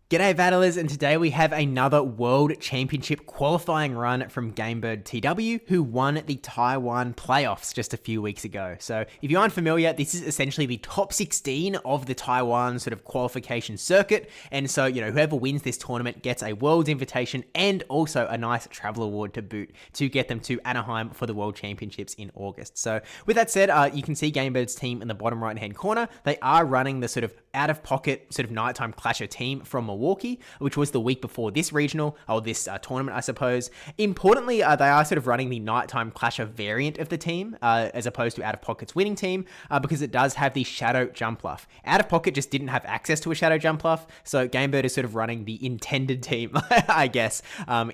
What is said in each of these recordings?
G'day battlers, and today we have another World Championship qualifying run from gamebirdTW, who won the Taiwan Playoffs just a few weeks ago. So if you aren't familiar, this is essentially the top 16 of the Taiwan sort of qualification circuit, and so, whoever wins this tournament gets a World's invitation and also a nice travel award to boot to get them to Anaheim for the World Championships in August. So with that said, you can see Gamebird's team in the bottom right-hand corner. They are running the sort of out-of-pocket sort of nighttime clasher team from Milwaukee, which was the week before this regional, or this tournament, I suppose. Importantly, they are sort of running the nighttime clasher variant of the team, as opposed to out-of-pocket's winning team, because it does have the shadow jump luff. Out-of-pocket just didn't have access to a shadow jump luff, so Gamebird is sort of running the intended team, I guess,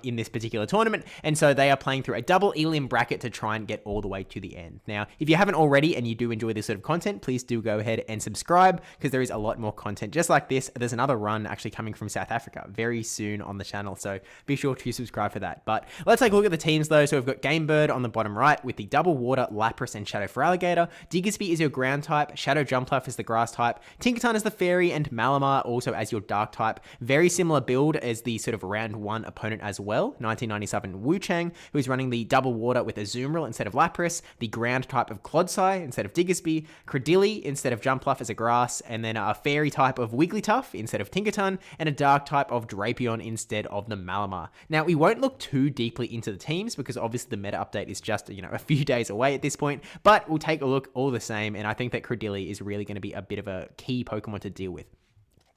in this particular tournament, and so they are playing through a double AilianB bracket to try and get all the way to the end. Now, if you haven't already and you do enjoy this sort of content, please do go ahead and subscribe, because there is a lot more content just like this. There's another run actually coming from South Africa very soon on the channel, so be sure to subscribe for that. But let's take a look at the teams though. So we've got Gamebird on the bottom right with the double water, Lapras, and Shadow Feraligatr. Diggersby is your ground type, Shadow Jumpluff is the grass type, Tinkaton is the fairy, and Malamar also as your dark type. Very similar build as the sort of round one opponent as well, 1997 Wu Chang, who is running the double water with Azumarill instead of Lapras, the ground type of Clodsai instead of Diggersby, Credilli instead of Jumpluff as a grass, and then a fairy type of Wigglytuff instead of Tinkaton, and a dark type of Drapion instead of the Malamar. Now, we won't look too deeply into the teams because obviously the meta update is just, a few days away at this point, but we'll take a look all the same, and I think that Credilli is really going to be a bit of a key Pokemon to deal with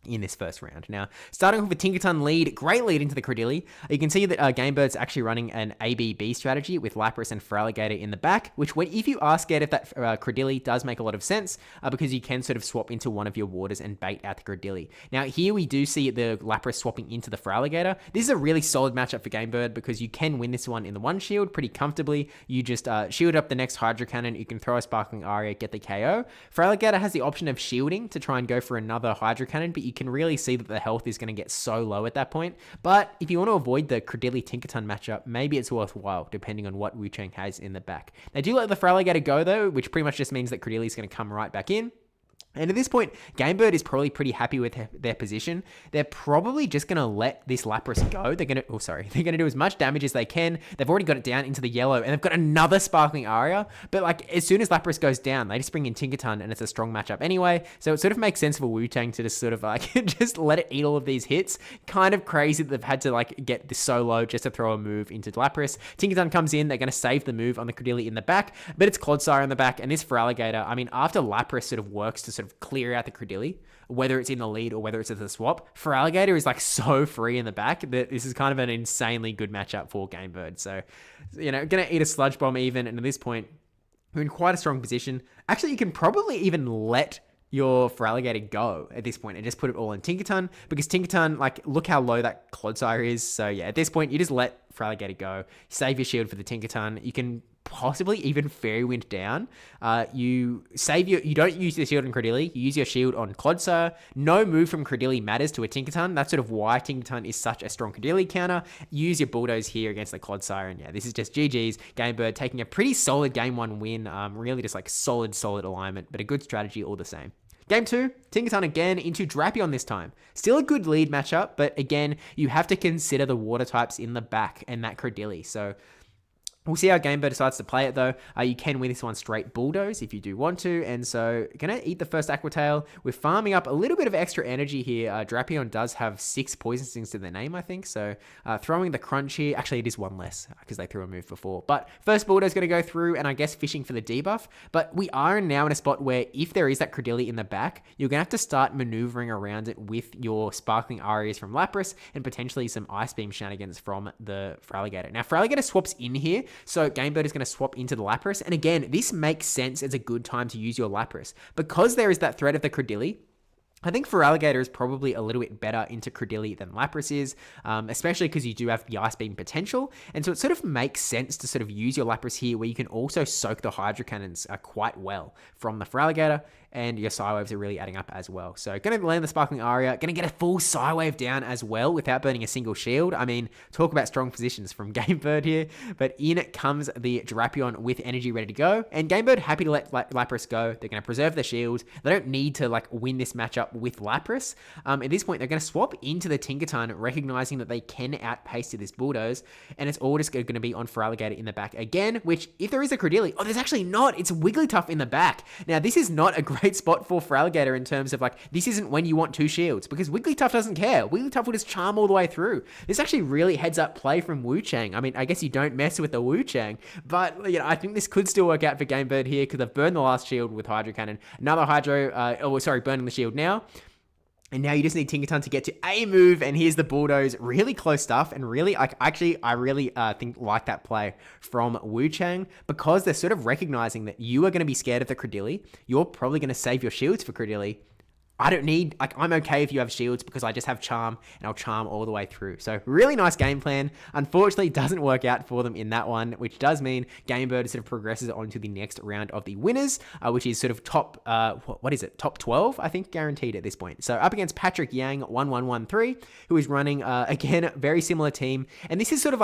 in this first round. Now, starting off with Tinkaton lead, great lead into the Credilli. You can see that Gamebird's actually running an ABB strategy with Lapras and Feraligatr in the back, which if you are scared of that Credilli, does make a lot of sense because you can sort of swap into one of your waters and bait out the Credilli. Now, here we do see the Lapras swapping into the Feraligatr. This is a really solid matchup for Gamebird because you can win this one in the one shield pretty comfortably. You just shield up the next Hydro Cannon, you can throw a Sparkling Aria, get the KO. Feraligatr has the option of shielding to try and go for another Hydro Cannon, but you can really see that the health is going to get so low at that point. But if you want to avoid the Credilli Tinkaton matchup, maybe it's worthwhile depending on what Wu Chang has in the back. They do let the Feraligatr go though, which pretty much just means that Credilli is going to come right back in. And at this point, Gamebird is probably pretty happy with their position. They're probably just going to let this Lapras go. They're going to do as much damage as they can. They've already got it down into the yellow, and they've got another Sparkling Aria. But as soon as Lapras goes down, they just bring in Tinkaton, and it's a strong matchup anyway. So it sort of makes sense for Wu-Tang to just sort of just let it eat all of these hits. Kind of crazy that they've had to get this so low just to throw a move into Lapras. Tinkaton comes in. They're going to save the move on the Credilli in the back, but it's Clodsire in the back, and this Feraligatr, after Lapras sort of works to sort of clear out the Credilli, whether it's in the lead or whether it's at the swap, Feraligatr is so free in the back that this is kind of an insanely good matchup for Gamebird. So, gonna eat a Sludge Bomb even, and at this point, we're in quite a strong position. Actually, you can probably even let your Feraligatr go at this point and just put it all in Tinkaton, because Tinkaton, look how low that Clodsire is. So yeah, at this point, you just let Feraligatr go, save your shield for the Tinkaton. You can possibly even Fairy Wind down. You don't use the shield on Credilli, you use your shield on Clodsire. No move from Credilli matters to a Tinkaton. That's sort of why Tinkaton is such a strong Credilli counter. Use your Bulldoze here against the Clodsire, and yeah, this is just GG's. Gamebird taking a pretty solid game one win. Really just solid alignment, but a good strategy all the same. Game 2, Tinkaton again into Drapion this time. Still a good lead matchup, but again, you have to consider the water types in the back and that Credilli. So we'll see how Gamebird decides to play it though. You can win this one straight Bulldoze if you do want to. And so gonna eat the first Aqua Tail. We're farming up a little bit of extra energy here. Drapion does have 6 Poison Stings to their name, I think. So throwing the Crunch here. Actually, it is one less because they threw a move before. But first Bulldoze gonna go through, and I guess fishing for the debuff. But we are now in a spot where if there is that Credilli in the back, you're gonna have to start maneuvering around it with your Sparkling Arias from Lapras and potentially some Ice Beam shenanigans from the Feraligatr. Now, Feraligatr swaps in here, so Gamebird is going to swap into the Lapras. And again, this makes sense as a good time to use your Lapras. Because there is that threat of the Credilli, I think Feraligatr is probably a little bit better into Credilli than Lapras is, especially because you do have the Ice Beam potential. And so it sort of makes sense to sort of use your Lapras here where you can also soak the Hydro Cannons quite well from the Feraligatr, and your Psywaves are really adding up as well. So going to land the Sparkling Aria, going to get a full Psywave down as well without burning a single shield. I mean, talk about strong positions from Gamebird here, but in comes the Drapion with energy ready to go, and Gamebird happy to let Lapras go. They're going to preserve their shields. They don't need to win this matchup matchup with Lapras. At this point, they're going to swap into the Tinkaton, recognizing that they can outpace to this Bulldoze, and it's all just going to be on Feraligatr in the back again, which, if there is a Credilli, there's actually not. It's Wigglytuff in the back. Now, this is not a great spot for Feraligatr in terms of, this isn't when you want 2 shields, because Wigglytuff doesn't care. Wigglytuff will just charm all the way through. This actually really heads-up play from Wu-Chang. I mean, I guess you don't mess with the Wu-Chang, but, I think this could still work out for GameBird here, because they've burned the last shield with Hydro Cannon. Another burning the shield now. And now you just need Tinkaton to get to a move, and here's the Bulldoze. Really close stuff, and really, I really like that play from Wu-Chang, because they're sort of recognizing that you are going to be scared of the Credilli. You're probably going to save your shields for Credilli. I don't need, I'm okay if you have shields, because I just have Charm, and I'll Charm all the way through. So really nice game plan. Unfortunately, it doesn't work out for them in that one, which does mean GameBird sort of progresses on to the next round of the winners, which is sort of top 12, I think, guaranteed at this point. So up against Patrick Yang, 1113, who is running, again, very similar team. And this is sort of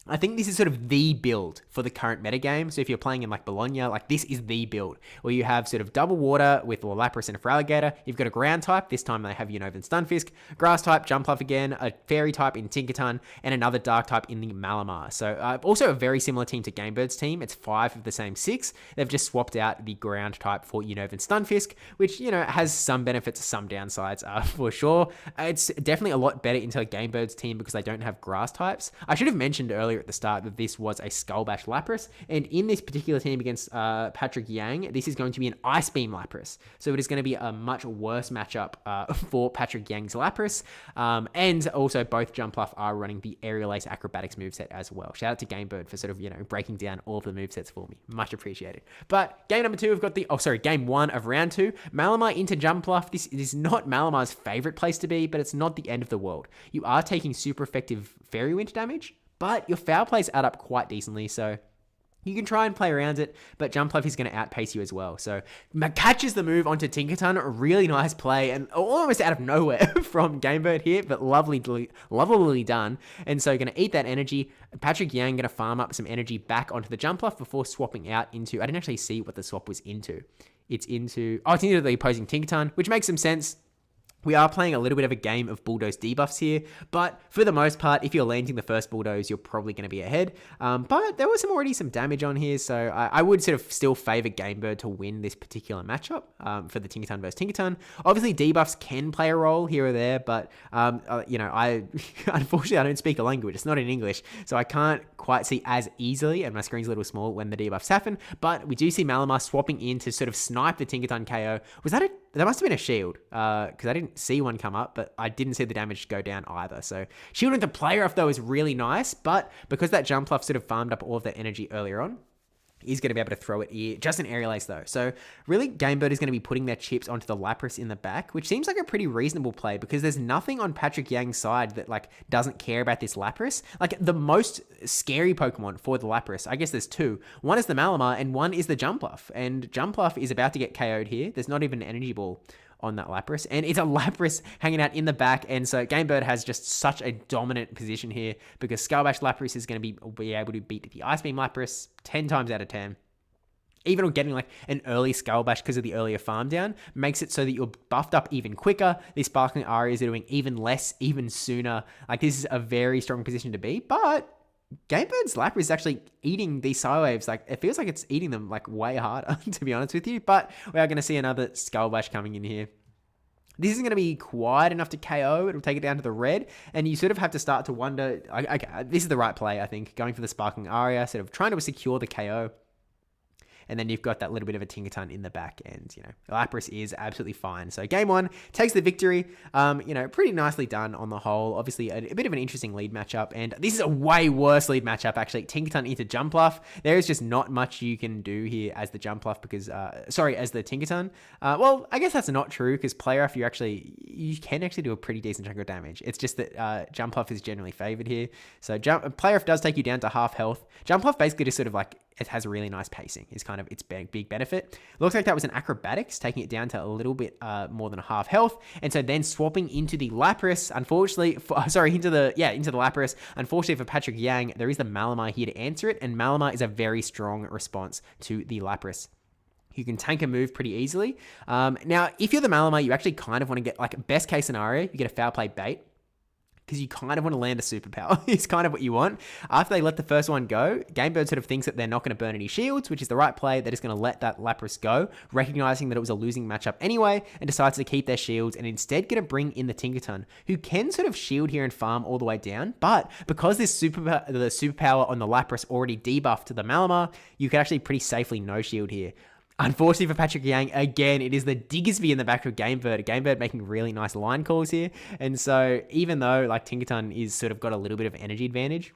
I think this is sort of the build for the current metagame. So if you're playing in Bologna, this is the build where you have sort of double water with Lapras and a Feraligatr. You've got a ground type. This time they have Unova and Stunfisk. Grass type, Jumpluff again, a fairy type in Tinkaton, and another dark type in the Malamar. So also a very similar team to GameBird's team. It's 5 of the same 6. They've just swapped out the ground type for Unova and Stunfisk, which, has some benefits, some downsides for sure. It's definitely a lot better into GameBird's team because they don't have grass types. I should have mentioned earlier at the start that this was a Skull Bash Lapras, and in this particular team against Patrick Yang, this is going to be an Ice Beam Lapras, so it is going to be a much worse matchup for Patrick Yang's Lapras, and also both Jumpluff are running the Aerial Ace Acrobatics moveset as well. Shout out to GameBird for sort of, breaking down all of the movesets for me. Much appreciated. But game number 2, we've got game 1 of round 2, Malamar into Jumpluff. This is not Malamar's favorite place to be, but it's not the end of the world. You are taking super effective Fairy Wind damage, but your foul plays add up quite decently, so you can try and play around it, but Jumpluff is going to outpace you as well. So catches the move onto Tinkaton, a really nice play, and almost out of nowhere from GameBird here, but lovely done. And so going to eat that energy. Patrick Yang going to farm up some energy back onto the Jumpluff before swapping out into, I didn't actually see what the swap was into. It's into the opposing Tinkaton, which makes some sense. We are playing a little bit of a game of Bulldoze debuffs here, but for the most part, if you're landing the first Bulldoze, you're probably going to be ahead. But there was already some damage on here, so I would sort of still favor GameBird to win this particular matchup for the Tinkaton versus Tinkaton. Obviously, debuffs can play a role here or there, but unfortunately, I don't speak a language. It's not in English, so I can't quite see as easily, and my screen's a little small when the debuffs happen. But we do see Malamar swapping in to sort of snipe the Tinkaton KO. That must have been a shield, because I didn't see one come up, but I didn't see the damage go down either. So shielding the player off, though, is really nice, but because that Jumpluff sort of farmed up all of that energy earlier on, he's going to be able to throw it here. Just an Aerial Ace, though. So really, GameBird is going to be putting their chips onto the Lapras in the back, which seems like a pretty reasonable play because there's nothing on Patrick Yang's side that doesn't care about this Lapras. The most scary Pokemon for the Lapras, I guess there's 2. One is the Malamar and one is the Jumpluff. And Jumpluff is about to get KO'd here. There's not even an Energy Ball on that Lapras, and it's a Lapras hanging out in the back, and so GameBird has just such a dominant position here because Skull Bash Lapras is going to be able to beat the Ice Beam Lapras 10 times out of 10. Even getting an early Skull Bash because of the earlier farm down makes it so that you're buffed up even quicker. These Sparkling Arias are doing even less, even sooner. This is a very strong position to be, but GameBird's Lapras is actually eating these Psywaves. It feels like it's eating them way harder, to be honest with you. But we are going to see another Skull Bash coming in here. This isn't going to be quite enough to KO. It'll take it down to the red. And you sort of have to start to wonder, okay, this is the right play, I think. Going for the Sparkling Aria, sort of trying to secure the KO. And then you've got that little bit of a Tinkaton in the back end. Lapras is absolutely fine. So game 1 takes the victory. Pretty nicely done on the whole. Obviously, a bit of an interesting lead matchup. And this is a way worse lead matchup, actually. Tinkaton into Jumpluff. There is just not much you can do here as the Jumpluff because, as the Tinkaton. Well, I guess that's not true because Player Off, you can actually do a pretty decent chunk of damage. It's just that Jumpluff is generally favored here. So Player Off does take you down to half health. Jumpluff basically just sort of it has a really nice pacing is kind of its big benefit. Looks like that was an Acrobatics, taking it down to a little bit more than half health. And so then swapping into the Lapras, unfortunately, into the Lapras. Unfortunately for Patrick Yang, there is the Malamar here to answer it, and Malamar is a very strong response to the Lapras. You can tank a move pretty easily. Now, if you're the Malamar, you actually kind of want to get, like, best case scenario, you get a foul play bait, because you kind of want to land a superpower. It's kind of what you want. After they let the first one go, Gamebird sort of thinks that they're not going to burn any shields, which is the right play. They're just going to let that Lapras go, recognizing that it was a losing matchup anyway, and decides to keep their shields and instead going to bring in the Tinkaton, who can sort of shield here and farm all the way down. But because the superpower on the Lapras already debuffed the Malamar, you can actually pretty safely no shield here. Unfortunately for Patrick Yang, again, it is the Diggersby in the back of Gamebird. Gamebird making really nice line calls here. And so even though like Tinkaton is sort of got a little bit of energy advantage,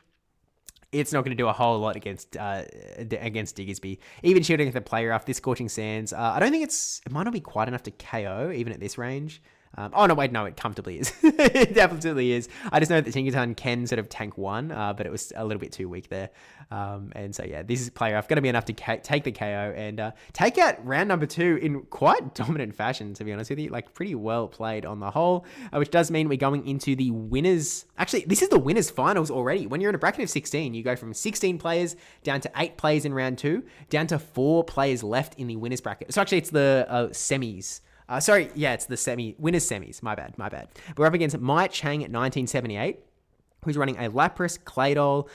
it's not going to do a whole lot against Diggersby. Even shielding the player off this Scorching Sands, it might not be quite enough to KO even at this range. It comfortably is. It absolutely is. I just know that Tinkaton can sort of tank one, but it was a little bit too weak there. And so, yeah, this is player off. Going to be enough to take the KO and take out round number 2 in quite dominant fashion, to be honest with you. Like, pretty well played on the whole, which does mean we're going into the winners. Actually, this is the winners finals already. When you're in a bracket of 16, you go from 16 players down to 8 players in round 2, down to 4 players left in the winners bracket. So actually, it's the semis. It's the winners semis. My bad. We're up against Mai Chang at 1978. Who's running a Lapras, Claydol.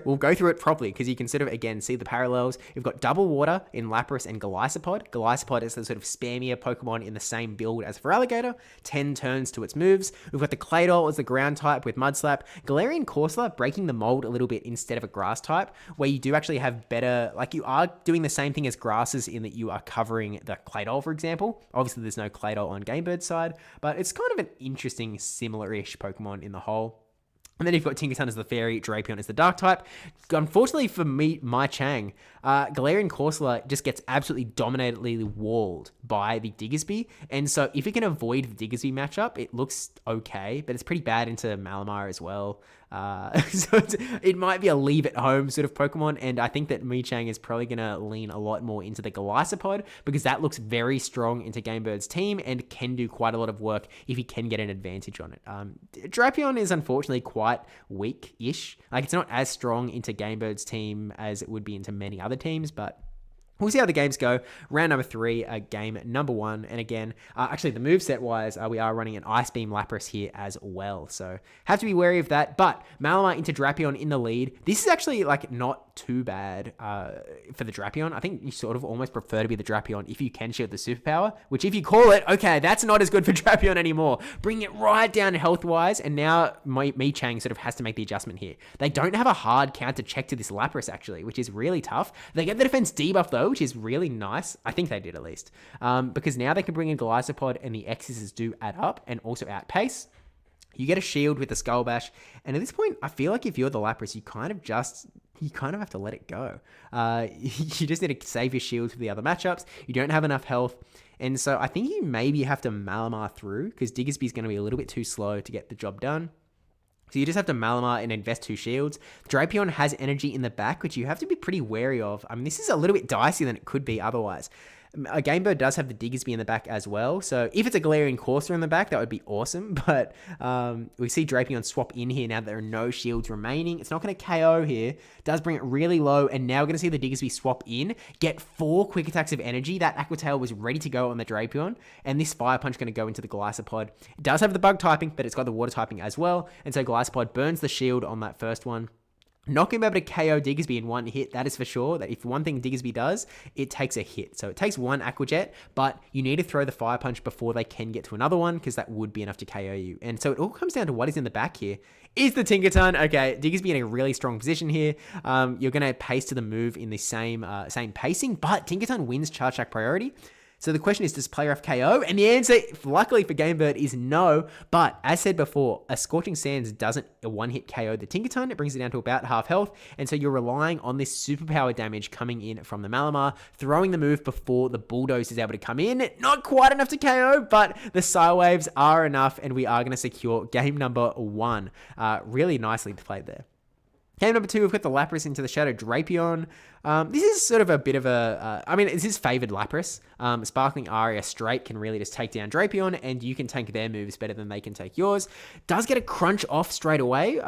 We'll go through it properly because you can sort of, again, see the parallels. We've got Double Water in Lapras and Golisopod. Golisopod is the sort of spammier Pokemon in the same build as Feraligatr. 10 turns to its moves. We've got the Claydol as the ground type with Mud Slap. Galarian Corsola breaking the mold a little bit instead of a grass type, where you do actually have better, like you are doing the same thing as grasses in that you are covering the Claydol, for example. Obviously, there's no Claydol on Gamebird's side, but it's kind of an interesting, similar-ish Pokemon in the whole. And then you've got Tinkaton as the Fairy, Drapion as the Dark type. Unfortunately for me, Mai Chang, Galarian Corsola just gets absolutely dominately walled by the Diggersby. And so if it can avoid the Diggersby matchup, it looks okay, but it's pretty bad into Malamar as well. So it might be a leave at home sort of Pokemon, and I think that Mai Chang is probably going to lean a lot more into the Golisopod because that looks very strong into Gamebird's team and can do quite a lot of work if he can get an advantage on it. Drapion is unfortunately quite weak-ish. Like, it's not as strong into Gamebird's team as it would be into many other teams, but we'll see how the games go. Round number 3, game number 1. And again, actually the moveset wise, we are running an Ice Beam Lapras here as well. So have to be wary of that. But Malamar into Drapion in the lead. This is actually like not too bad for the Drapion. I think you sort of almost prefer to be the Drapion if you can shield the superpower, which if you call it, okay, that's not as good for Drapion anymore. Bring it right down health-wise. And now Mai Chang sort of has to make the adjustment here. They don't have a hard counter check to this Lapras actually, which is really tough. They get the defense debuff though, which is really nice. I think they did at least. Because now they can bring in Golisopod and the X's do add up and also outpace. You get a shield with the Skull Bash. And at this point, I feel like if you're the Lapras, you kind of have to let it go. You just need to save your shields for the other matchups. You don't have enough health. And so I think you maybe have to Malamar through because Diggersby is going to be a little bit too slow to get the job done. So you just have to Malamar and invest 2 shields. Drapion has energy in the back, which you have to be pretty wary of. I mean, this is a little bit dicey than it could be otherwise. A Gamebird does have the Diggersby in the back as well. So if it's a Galarian Corsair in the back, that would be awesome. But we see Drapion swap in here now that there are no shields remaining. It's not going to KO here. Does bring it really low. And now we're going to see the Diggersby swap in. Get 4 quick attacks of energy. That Aqua Tail was ready to go on the Drapion. And this Fire Punch is going to go into the Golisopod. It does have the Bug typing, but it's got the Water typing as well. And so Golisopod burns the shield on that first one. Not going to be able to KO Diggersby in one hit, that is for sure. That if one thing Diggersby does, it takes a hit. So it takes 1 Aqua Jet, but you need to throw the Fire Punch before they can get to another one, because that would be enough to KO you. And so it all comes down to what is in the back here. Is the Tinkaton. Okay, Diggersby in a really strong position here. You're going to pace to the move in the same pacing, but Tinkaton wins Charge Attack priority. So the question is, does player F KO? And the answer, luckily for Gamebird, is no. But as said before, a Scorching Sands doesn't a one-hit KO the Tinkaton. It brings it down to about half health. And so you're relying on this superpower damage coming in from the Malamar, throwing the move before the Bulldoze is able to come in. Not quite enough to KO, but the Psy Waves are enough, and we are going to secure game number 1. Really nicely played there. Game number 2, we've got the Lapras into the Shadow Drapion. This is sort of a bit of a... this is favored Lapras. Sparkling Aria straight can really just take down Drapion, and you can tank their moves better than they can take yours. Does get a crunch off straight away,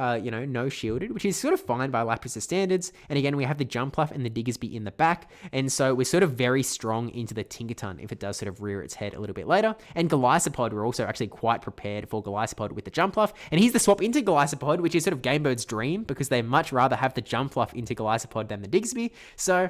no shielded, which is sort of fine by Lapras' standards. And again, we have the Jumpluff and the Diggersby in the back, and so we're sort of very strong into the Tinkaton if it does sort of rear its head a little bit later. And Golisopod, we're also actually quite prepared for Golisopod with the Jumpluff. And here's the swap into Golisopod, which is sort of Gamebird's dream, because they much rather have the Jumpluff into Golisopod than the Diggersby. So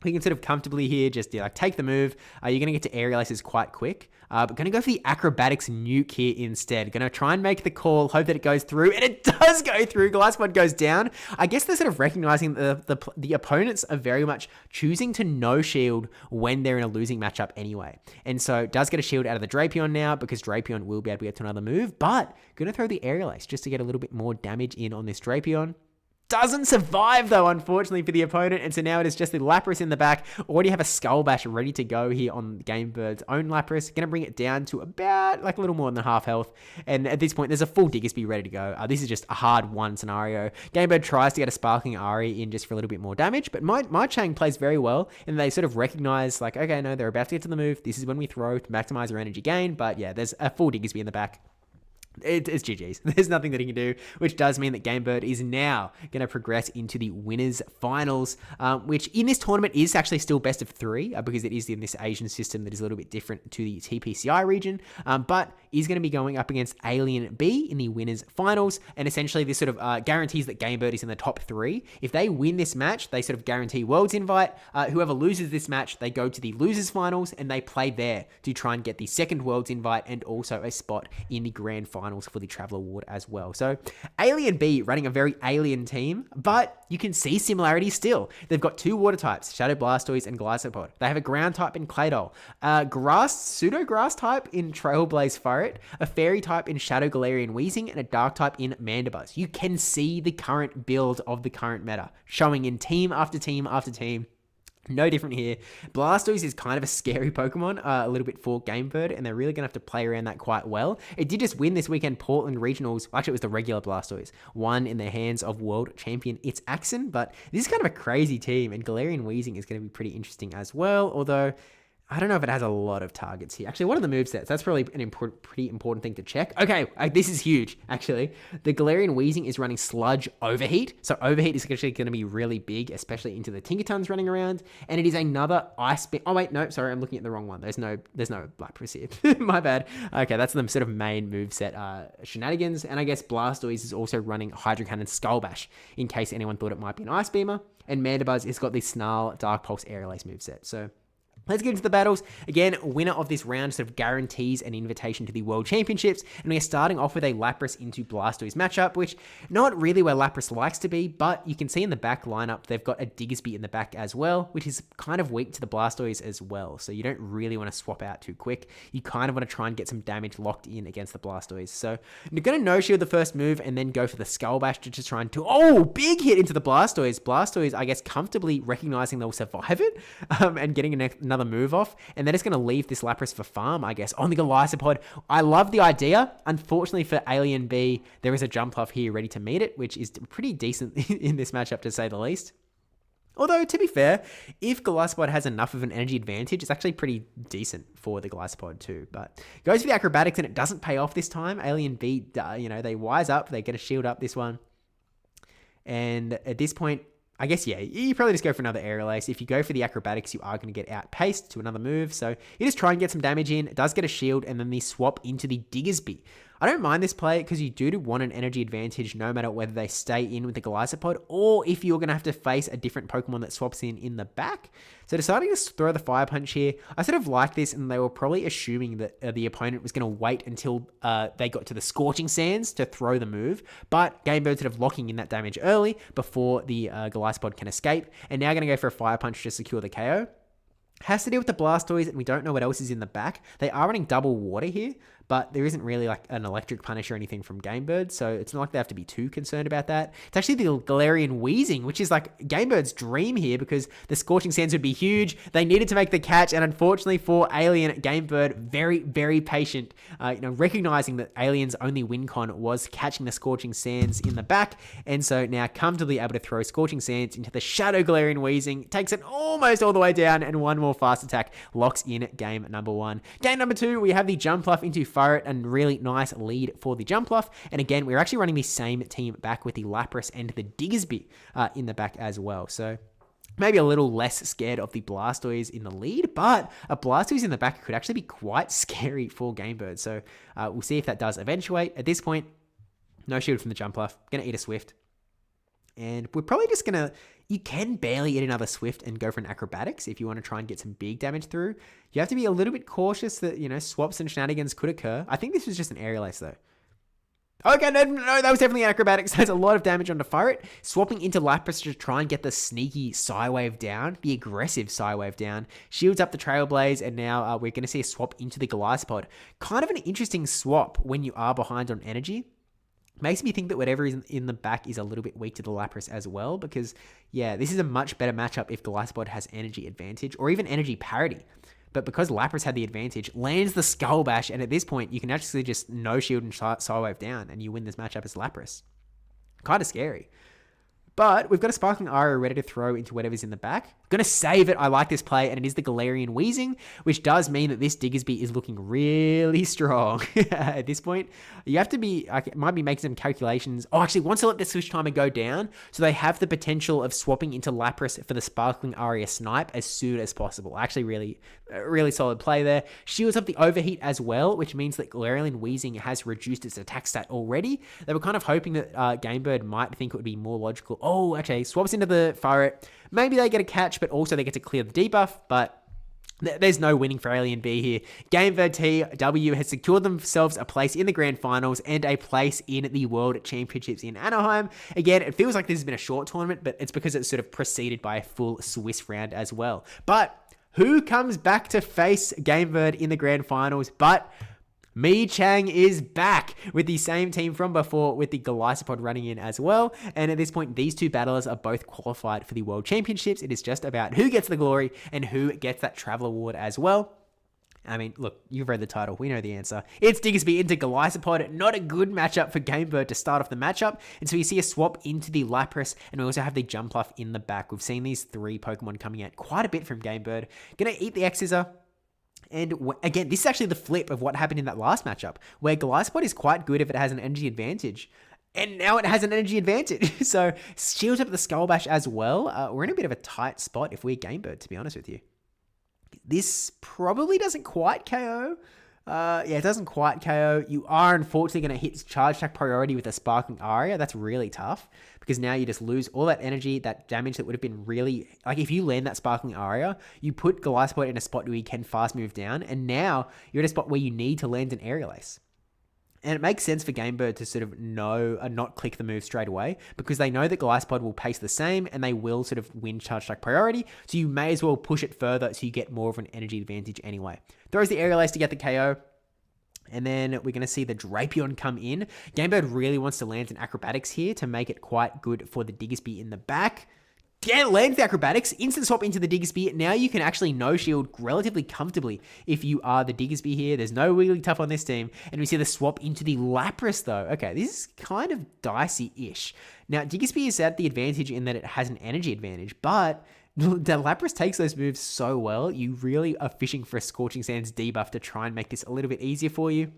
we can sort of comfortably here just take the move. You're going to get to Aerial Aces quite quick. But going to go for the Acrobatics Nuke here instead. Going to try and make the call, hope that it goes through, and it does go through. Golisopod goes down. I guess they're sort of recognizing the opponents are very much choosing to no shield when they're in a losing matchup anyway. And so does get a shield out of the Drapion now, because Drapion will be able to get to another move, but going to throw the Aerial Ace just to get a little bit more damage in on this Drapion. Doesn't survive though, unfortunately for the opponent, and so now it is just the Lapras in the back. Already have a Skull Bash ready to go here on Gamebird's own Lapras. Gonna bring it down to about a little more than half health, and at this point there's a full Diggersby ready to go. This is just a hard one scenario. Gamebird tries to get a Sparkling Ari in just for a little bit more damage, but my Chang plays very well, and they sort of recognize okay, no, they're about to get to the move. This is when we throw to maximize our energy gain, but yeah, there's a full Diggersby in the back. It's GG's. There's nothing that he can do, which does mean that Gamebird is now going to progress into the winners finals, which in this tournament is actually still best of 3 because it is in this Asian system that is a little bit different to the TPCI region, but is going to be going up against AilianB in the winners finals, and essentially this sort of guarantees that Gamebird is in the top 3. If they win this match, they sort of guarantee Worlds invite. Whoever loses this match, they go to the losers finals and they play there to try and get the second Worlds invite and also a spot in the grand finals for the Travel Award as well. So AilianB running a very alien team, but you can see similarities still. They've got 2 water types, Shadow Blastoise and Golisopod. They have a ground type in Claydol, pseudo grass type in Trailblaze Furret, a fairy type in Shadow Galarian Weezing, and a dark type in Mandibuzz. You can see the current build of the current meta showing in team after team after team. No different here. Blastoise is kind of a scary Pokemon, a little bit for Gamebird, and they're really going to have to play around that quite well. It did just win this weekend Portland Regionals. Actually, it was the regular Blastoise. Won in the hands of world champion It's Axon, but this is kind of a crazy team, and Galarian Weezing is going to be pretty interesting as well, although I don't know if it has a lot of targets here. Actually, what are the movesets? That's probably an pretty important thing to check. Okay, this is huge, actually. The Galarian Weezing is running Sludge Overheat. So Overheat is actually going to be really big, especially into the Tinkatons running around. And it is another Ice Beam. Oh, wait, no, sorry, I'm looking at the wrong one. There's no Lapras here. My bad. Okay, that's the sort of main moveset shenanigans. And I guess Blastoise is also running Hydro Cannon Skull Bash, in case anyone thought it might be an Ice Beamer. And Mandibuzz has got the Snarl Dark Pulse Aerial Ace moveset. So let's get into the battles. Again, winner of this round sort of guarantees an invitation to the World Championships, and we are starting off with a Lapras into Blastoise matchup, which not really where Lapras likes to be, but you can see in the back lineup, they've got a Diggersby in the back as well, which is kind of weak to the Blastoise as well, so you don't really want to swap out too quick. You kind of want to try and get some damage locked in against the Blastoise. So you're going to no-shield the first move and then go for the Skull Bash to just try and big hit into the Blastoise. Blastoise, I guess, comfortably recognizing they'll survive it and getting another move off, and then it's going to leave this Lapras for farm, I guess, on the Golisopod. I love the idea. Unfortunately for AilianB, there is a Jumpluff here ready to meet it, which is pretty decent in this matchup, to say the least. Although, to be fair, if Golisopod has enough of an energy advantage, it's actually pretty decent for the Golisopod too. But goes for the Acrobatics, and it doesn't pay off this time. AilianB, they wise up. They get a shield up this one. And at this point, I guess, yeah, you probably just go for another Aerial Ace. If you go for the Acrobatics, you are going to get outpaced to another move. So you just try and get some damage in. It does get a shield, and then they swap into the Diggersby. I don't mind this play because you do want an energy advantage no matter whether they stay in with the Golisopod or if you're going to have to face a different Pokemon that swaps in the back. So deciding to throw the Fire Punch here, I sort of like this, and they were probably assuming that the opponent was going to wait until they got to the Scorching Sands to throw the move, but Gamebird sort of locking in that damage early before the Golisopod can escape, and now going to go for a Fire Punch to secure the KO. Has to deal with the Blastoise, and we don't know what else is in the back. They are running double water here, but there isn't really like an electric punish or anything from Gamebird, so it's not like they have to be too concerned about that. It's actually the Galarian Wheezing, which is like Gamebird's dream here because the Scorching Sands would be huge. They needed to make the catch, and unfortunately for Alien, Gamebird very, very patient, recognizing that Alien's only win con was catching the Scorching Sands in the back, and so now comfortably able to throw Scorching Sands into the Shadow Galarian Wheezing, takes it almost all the way down, and one more fast attack locks in game number 1. Game number 2, we have the Jumpluff into Furret, and really nice lead for the Jumpluff. And again, we're actually running the same team back with the Lapras and the Diggersby in the back as well. So maybe a little less scared of the Blastoise in the lead, but a Blastoise in the back could actually be quite scary for Gamebird. So we'll see if that does eventuate. At this point, no shield from the Jumpluff. Going to eat a Swift. And we're probably just going to... You can barely eat another Swift and go for an Acrobatics if you want to try and get some big damage through. You have to be a little bit cautious that, swaps and shenanigans could occur. I think this was just an Aerial Ace, though. Okay, no, that was definitely an Acrobatics. That's a lot of damage onto Furret. Swapping into Lapras to try and get the sneaky Psywave down, the aggressive Psywave down. Shields up the Trailblaze, and now we're going to see a swap into the Golisopod. Kind of an interesting swap when you are behind on energy. Makes me think that whatever is in the back is a little bit weak to the Lapras as well, because, yeah, this is a much better matchup if Golisopod has energy advantage or even energy parity. But because Lapras had the advantage, lands the Skull Bash, and at this point, you can actually just no shield and Psywave down, and you win this matchup as Lapras. Kind of scary. But we've got a Sparkling Aria ready to throw into whatever's in the back. Going to save it. I like this play, and it is the Galarian Wheezing, which does mean that this Diggersby is looking really strong at this point. You have to be, might be making some calculations. Oh, actually, wants to let the Switch Timer go down, so they have the potential of swapping into Lapras for the Sparkling Aria Snipe as soon as possible. Actually, really solid play there. Shields up the Overheat as well, which means that Galarian Wheezing has reduced its attack stat already. They were kind of hoping that Gamebird might think it would be more logical. Oh, okay, swaps into the Furret. Maybe they get a catch, but also they get to clear the debuff, but there's no winning for AilianB here. gamebirdTW has secured themselves a place in the Grand Finals and a place in the World Championships in Anaheim. Again, it feels like this has been a short tournament, but it's because it's sort of preceded by a full Swiss round as well. But who comes back to face Gamebird in the Grand Finals but Mi Chang is back with the same team from before, with the Golisopod running in as well. And at this point, these two battlers are both qualified for the World Championships. It is just about who gets the glory and who gets that travel award as well. I mean, look, you've read the title. We know the answer. It's Diggersby into Golisopod. Not a good matchup for Gamebird to start off the matchup. And so you see a swap into the Lapras, and we also have the Jumpluff in the back. We've seen these three Pokemon coming out quite a bit from Gamebird. Gonna eat the X-Scissor. And again, this is actually the flip of what happened in that last matchup, where Golisopod is quite good if it has an energy advantage. And now it has an energy advantage. So shields up the Skull Bash as well. We're in a bit of a tight spot if we're Gamebird, to be honest with you. This probably doesn't quite KO. It doesn't quite KO. You are unfortunately going to hit Charge Attack priority with a Sparkling Aria. That's really tough, because now you just lose all that energy, that damage that would have been really... Like, if you land that Sparkling Aria, you put Golisopod in a spot where you can fast move down, and now you're in a spot where you need to land an Aerial Ace. And it makes sense for Gamebird to sort of know and not click the move straight away, because they know that Golisopod will pace the same and they will sort of win Charge Attack priority. So you may as well push it further so you get more of an energy advantage anyway. Throws the Aerial Ace to get the KO. And then we're going to see the Drapion come in. Gamebird really wants to land an Acrobatics here to make it quite good for the Diggersby in the back. Yeah, lands the Acrobatics, instant swap into the Diggersby. Now you can actually no-shield relatively comfortably if you are the Diggersby here. There's no Wiggly Tough on this team. And we see the swap into the Lapras, though. Okay, this is kind of dicey-ish. Now, Diggersby is at the advantage in that it has an energy advantage, but the Lapras takes those moves so well, you really are fishing for a Scorching Sands debuff to try and make this a little bit easier for you.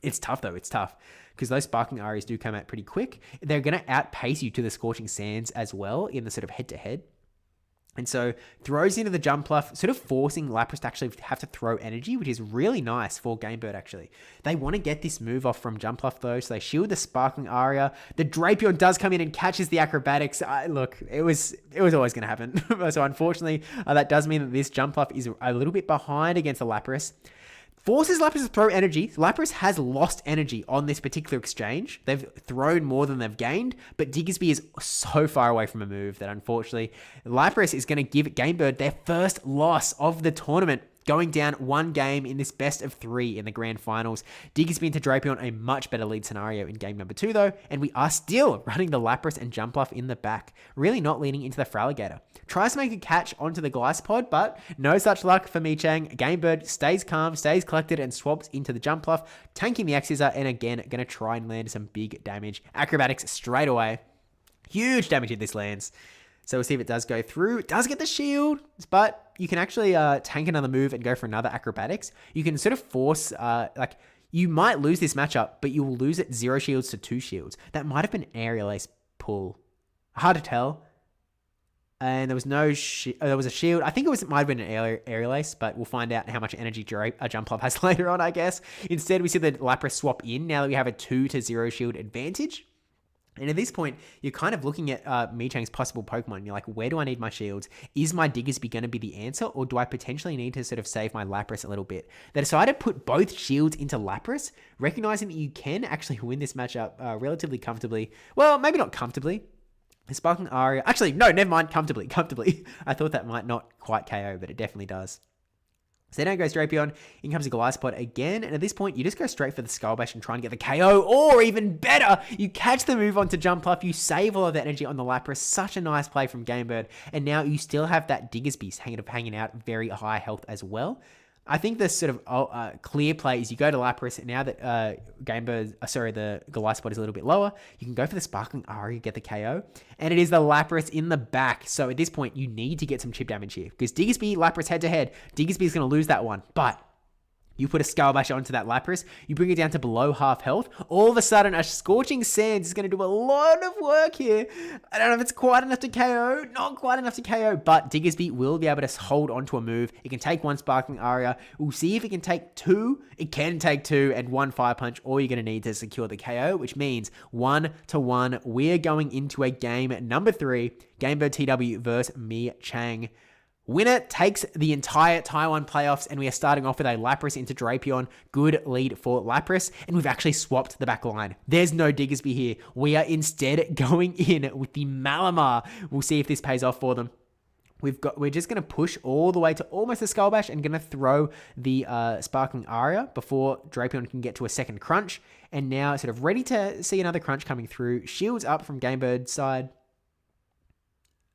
It's tough, though. It's tough, because those Sparkling Arias do come out pretty quick. They're going to outpace you to the Scorching Sands as well in the sort of head-to-head. And so throws into the Jumpluff, sort of forcing Lapras to actually have to throw energy, which is really nice for Gamebird, actually. They want to get this move off from Jumpluff, though, so they shield the Sparkling Aria. The Drapion does come in and catches the Acrobatics. Look, it was always going to happen. So unfortunately, that does mean that this Jumpluff is a little bit behind against the Lapras. Forces Lapras to throw energy. Lapras has lost energy on this particular exchange. They've thrown more than they've gained, but Diggersby is so far away from a move that unfortunately Lapras is going to give Gamebird their first loss of the tournament. going down one game in this best of 3 in the grand finals. Diggersby into Drapion, a much better lead scenario in game number 2 though, and we are still running the Lapras and Jumpluff in the back, really not leaning into the Fraligator. Tries to make a catch onto the Glycopod, but no such luck for Mechang. Gamebird stays calm, stays collected, and swaps into the Jumpluff, tanking the X-Scissor, and again, going to try and land some big damage. Acrobatics straight away. Huge damage if this lands. So we'll see if it does go through. It does get the shield, but you can actually tank another move and go for another acrobatics. You can sort of force, you might lose this matchup, but you will lose it 0 shields to 2 shields. That might have been Aerial Ace pull. Hard to tell. And there was no there was a shield. I think it might have been an Aerial Ace, but we'll find out how much energy a Jumpluff has later on, I guess. Instead, we see the Lapras swap in now that we have a 2-0 shield advantage. And at this point, you're kind of looking at Mechang's possible Pokemon. You're like, where do I need my shields? Is my Diggersby going to be the answer? Or do I potentially need to sort of save my Lapras a little bit? They decided to put both shields into Lapras, recognizing that you can actually win this matchup relatively comfortably. Well, maybe not comfortably. The Sparkling Aria... Actually, no, never mind. Comfortably. I thought that might not quite KO, but it definitely does. So then goes Drapion, in comes a Glycopod again, and at this point, you just go straight for the Skull Bash and try and get the KO, or even better, you catch the move onto Jumpluff, you save all of that energy on the Lapras, such a nice play from Gamebird, and now you still have that Diggersby hanging out very high health as well. I think the sort of clear play is you go to Lapras, and now that the Glycopod is a little bit lower, you can go for the Sparkling Aria, get the KO, and it is the Lapras in the back. So at this point, you need to get some chip damage here, because Diggersby, Lapras head-to-head, Diggersby is going to lose that one, but you put a Skull Bash onto that Lapras, you bring it down to below half health, all of a sudden a Scorching Sands is going to do a lot of work here. I don't know if it's quite enough to KO, not quite enough to KO, but Diggersby will be able to hold onto a move. It can take 1 Sparkling Aria. We'll see if it can take 2. It can take 2 and 1 Fire Punch. All you're going to need to secure the KO, which means 1-1. We're going into a game number 3, gamebirdTW versus Mechang. Winner takes the entire Taiwan playoffs, and we are starting off with a Lapras into Drapion. Good lead for Lapras, and we've actually swapped the back line. There's no Diggersby here. We are instead going in with the Malamar. We'll see if this pays off for them. We're just going to push all the way to almost the Skull Bash and going to throw the Sparkling Aria before Drapion can get to a second crunch. And now sort of ready to see another crunch coming through. Shields up from Gamebird's side.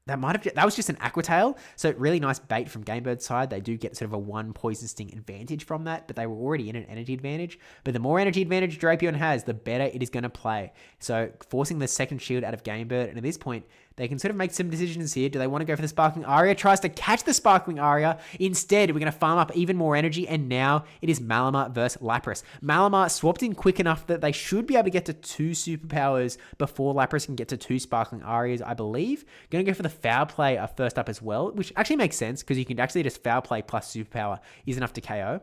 That was just an Aqua Tail, so really nice bait from Gamebird's side. They do get sort of a 1 Poison Sting advantage from that, but they were already in an energy advantage. But the more energy advantage Drapion has, the better it is going to play. So forcing the second shield out of Gamebird, and at this point, they can sort of make some decisions here. Do they want to go for the Sparkling Aria? Tries to catch the Sparkling Aria. Instead, we're going to farm up even more energy, and now it is Malamar versus Lapras. Malamar swapped in quick enough that they should be able to get to 2 superpowers before Lapras can get to 2 Sparkling Arias, I believe. Going to go for the Foul Play first up as well, which actually makes sense, because you can actually just Foul Play plus superpower is enough to KO.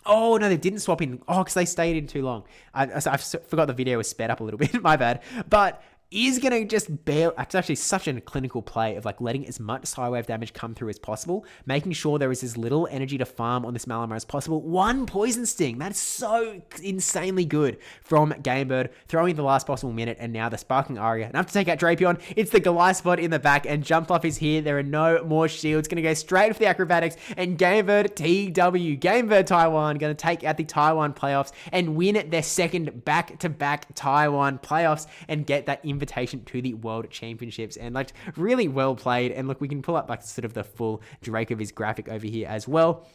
Oh, no, they didn't swap in. Oh, because they stayed in too long. I forgot the video was sped up a little bit. My bad. But is going to just bail. It's actually such a clinical play of like letting as much Psywave damage come through as possible, making sure there is as little energy to farm on this Malamar as possible. 1 Poison Sting. That's so insanely good from Gamebird. Throwing the last possible minute, and now the Sparkling Aria. Enough to take out Drapion. It's the Glycopod in the back, and Jumpluff is here. There are no more shields. Going to go straight for the acrobatics, and gamebirdTW, Gamebird Taiwan, going to take out the Taiwan playoffs and win their second back-to-back Taiwan playoffs and get that invitation to the World Championships. And like, really well played. And look, we can pull up like sort of the full Dracoviz graphic over here as well.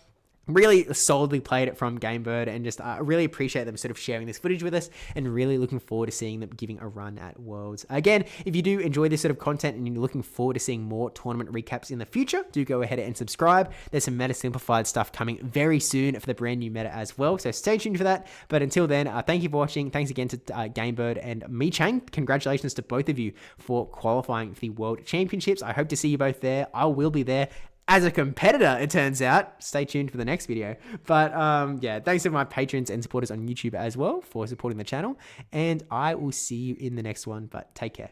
Really solidly played it from Gamebird, and just really appreciate them sort of sharing this footage with us, and really looking forward to seeing them giving a run at Worlds. Again, if you do enjoy this sort of content and you're looking forward to seeing more tournament recaps in the future, do go ahead and subscribe. There's some Meta Simplified stuff coming very soon for the brand new meta as well, so stay tuned for that. But until then, thank you for watching. Thanks again to Gamebird and Mechang. Congratulations to both of you for qualifying for the World Championships. I hope to see you both there. I will be there as a competitor, it turns out. Stay tuned for the next video. But yeah, thanks to my patrons and supporters on YouTube as well for supporting the channel. And I will see you in the next one, but take care.